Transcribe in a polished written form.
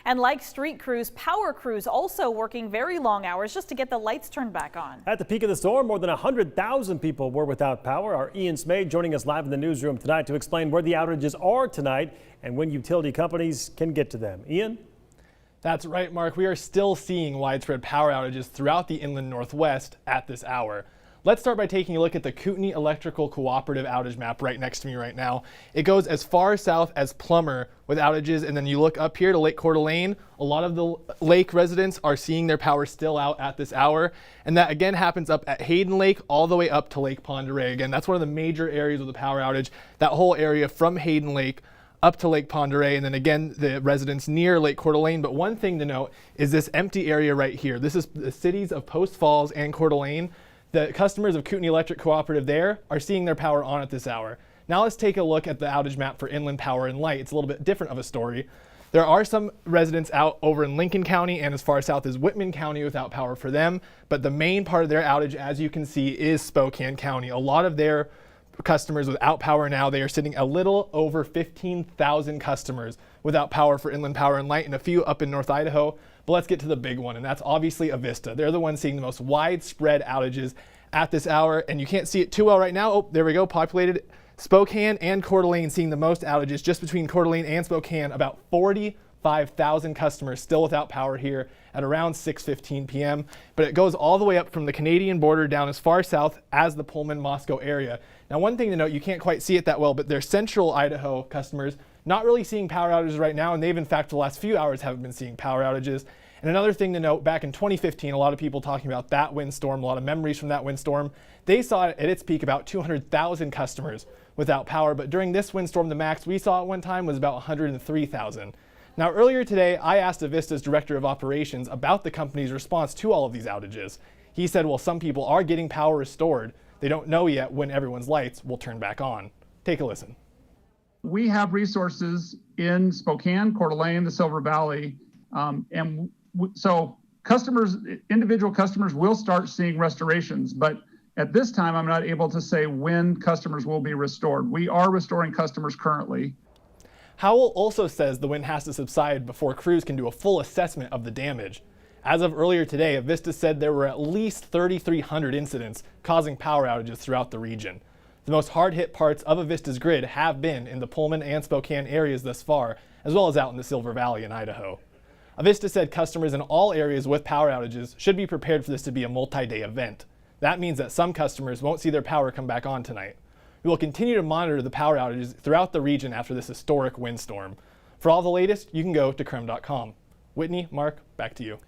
And like street crews, power crews also working very long hours just to get the lights turned back on. At the peak of the storm, more than 100,000 people were without power. Our Ian Smade joining us live in the newsroom tonight to explain where the outages are tonight and when utility companies can get to them. Ian? That's right, Mark. We are still seeing widespread power outages throughout the inland Northwest at this hour. Let's start by taking a look at the Kootenai Electrical Cooperative outage map right next to me right now. It goes as far south as Plummer with outages, and then you look up here to Lake Coeur d'Alene. A lot of the lake residents are seeing their power still out at this hour, and that again happens up at Hayden Lake all the way up to Lake Pend Oreille. Again, that's one of the major areas of the power outage, that whole area from Hayden Lake up to Lake Pend Oreille, and then again the residents near Lake Coeur d'Alene. But one thing to note is this empty area right here. This is the cities of Post Falls and Coeur d'Alene. The customers of Kootenai Electric Cooperative there are seeing their power on at this hour. Now let's take a look at the outage map for Inland Power and Light. It's a little bit different of a story. There are some residents out over in Lincoln County and as far south as Whitman County without power for them, but the main part of their outage, as you can see, is Spokane County. A lot of their customers without power now. They are sitting a little over 15,000 customers without power for Inland Power and Light, and a few up in North Idaho. But let's get to the big one, and that's obviously Avista. They're the ones seeing the most widespread outages at this hour, and you can't see it too well right now. Oh, there we go, populated. Spokane and Coeur d'Alene seeing the most outages. Just between Coeur d'Alene and Spokane, about 45,000 customers still without power here at around 6:15 p.m. But it goes all the way up from the Canadian border down as far south as the Pullman-Moscow area. Now, one thing to note, you can't quite see it that well, but their central Idaho customers not really seeing power outages right now, and they've in fact the last few hours haven't been seeing power outages. And another thing to note, back in 2015, a lot of people talking about that windstorm, a lot of memories from that windstorm. They saw it at its peak about 200,000 customers without power, but during this windstorm, the max we saw at one time was about 103,000. Now, earlier today, I asked Avista's Director of Operations about the company's response to all of these outages. He said, well, some people are getting power restored. They don't know yet when everyone's lights will turn back on. Take a listen. We have resources in Spokane, Coeur d'Alene, the Silver Valley, so customers, individual customers will start seeing restorations, but at this time, I'm not able to say when customers will be restored. We are restoring customers currently. Howell also says the wind has to subside before crews can do a full assessment of the damage. As of earlier today, Avista said there were at least 3,300 incidents causing power outages throughout the region. The most hard-hit parts of Avista's grid have been in the Pullman and Spokane areas thus far, as well as out in the Silver Valley in Idaho. Avista said customers in all areas with power outages should be prepared for this to be a multi-day event. That means that some customers won't see their power come back on tonight. We will continue to monitor the power outages throughout the region after this historic windstorm. For all the latest, you can go to krem.com. Whitney, Mark, back to you.